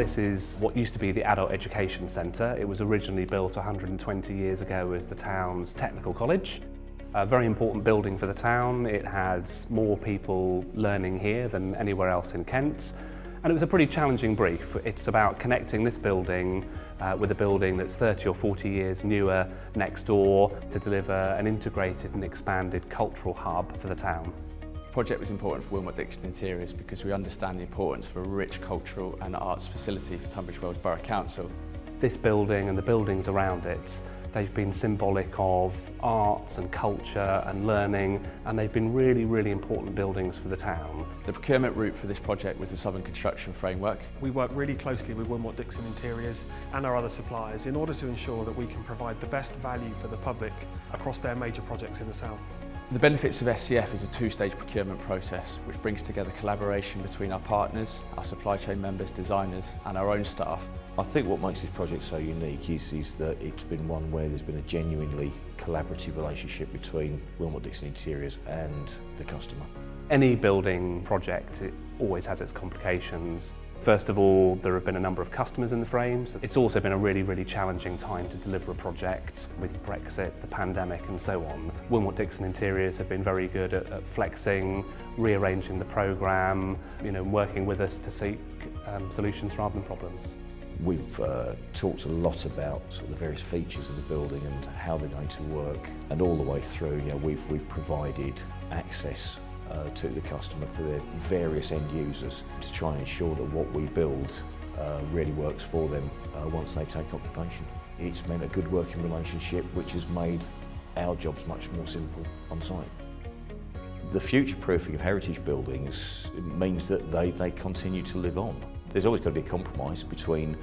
This is what used to be the Adult Education Centre. It was originally built 120 years ago as the town's technical college. A very important building for the town. It had more people learning here than anywhere else in Kent. And it was a pretty challenging brief. It's about connecting this building with a building that's 30 or 40 years newer next door to deliver an integrated and expanded cultural hub for the town. The project was important for Wilmot-Dixon Interiors because we understand the importance of a rich cultural and arts facility for Tunbridge Wells Borough Council. This building and the buildings around it, they've been symbolic of arts and culture and learning, and they've been really, really important buildings for the town. The procurement route for this project was the Southern Construction Framework. We work really closely with Wilmot-Dixon Interiors and our other suppliers in order to ensure that we can provide the best value for the public across their major projects in the south. The benefits of SCF is a two-stage procurement process which brings together collaboration between our partners, our supply chain members, designers and our own staff. I think what makes this project so unique is that it's been one where there's been a genuinely collaborative relationship between Wilmot-Dixon Interiors and the customer. Any building project, it always has its complications. First of all, there have been a number of customers in the frames. It's also been a really, really challenging time to deliver a project with Brexit, the pandemic and so on. Wilmot-Dixon Interiors have been very good at flexing, rearranging the programme, working with us to seek solutions rather than problems. We've talked a lot about the various features of the building and how they're going to work, and all the way through, we've provided access to the customer for their various end users to try and ensure that what we build really works for them once they take occupation. It's meant a good working relationship which has made our jobs much more simple on site. The future-proofing of heritage buildings means that they continue to live on. There's always got to be a compromise between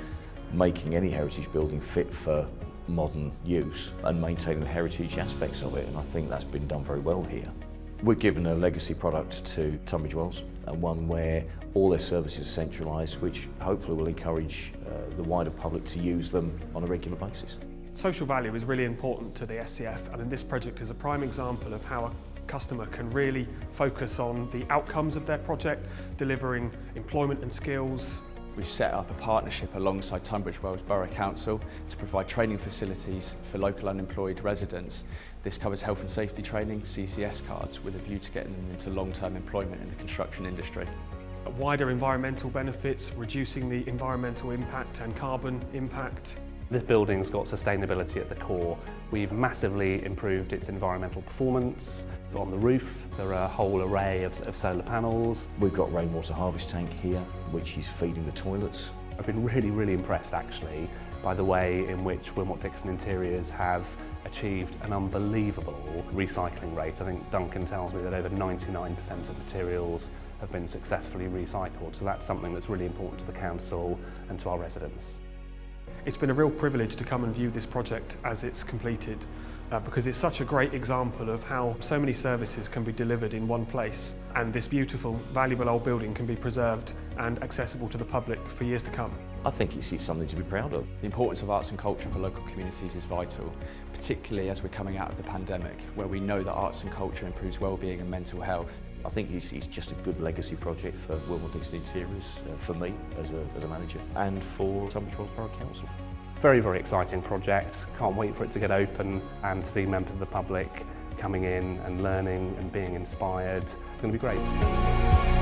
making any heritage building fit for modern use and maintaining the heritage aspects of it, and I think that's been done very well here. We've given a legacy product to Tunbridge Wells, and one where all their services are centralised, which hopefully will encourage the wider public to use them on a regular basis. Social value is really important to the SCF, and this project is a prime example of how a customer can really focus on the outcomes of their project, delivering employment and skills. We've set up a partnership alongside Tunbridge Wells Borough Council to provide training facilities for local unemployed residents. This covers health and safety training, CCS cards, with a view to getting them into long-term employment in the construction industry. Wider environmental benefits, reducing the environmental impact and carbon impact. This building's got sustainability at the core. We've massively improved its environmental performance. On the roof, there are a whole array of solar panels. We've got a rainwater harvest tank here, which is feeding the toilets. I've been really, really impressed actually by the way in which Wilmot-Dixon Interiors have achieved an unbelievable recycling rate. I think Duncan tells me that over 99% of materials have been successfully recycled, so that's something that's really important to the council and to our residents. It's been a real privilege to come and view this project as it's completed because it's such a great example of how so many services can be delivered in one place, and this beautiful, valuable old building can be preserved and accessible to the public for years to come. I think it's something to be proud of. The importance of arts and culture for local communities is vital, particularly as we're coming out of the pandemic, where we know that arts and culture improves well-being and mental health. I think it's just a good legacy project for Wilmot-Dixon Interiors, for me as a manager, and for Tunbridge Wells Borough Council. Very, very exciting project. Can't wait for it to get open and to see members of the public coming in and learning and being inspired. It's going to be great.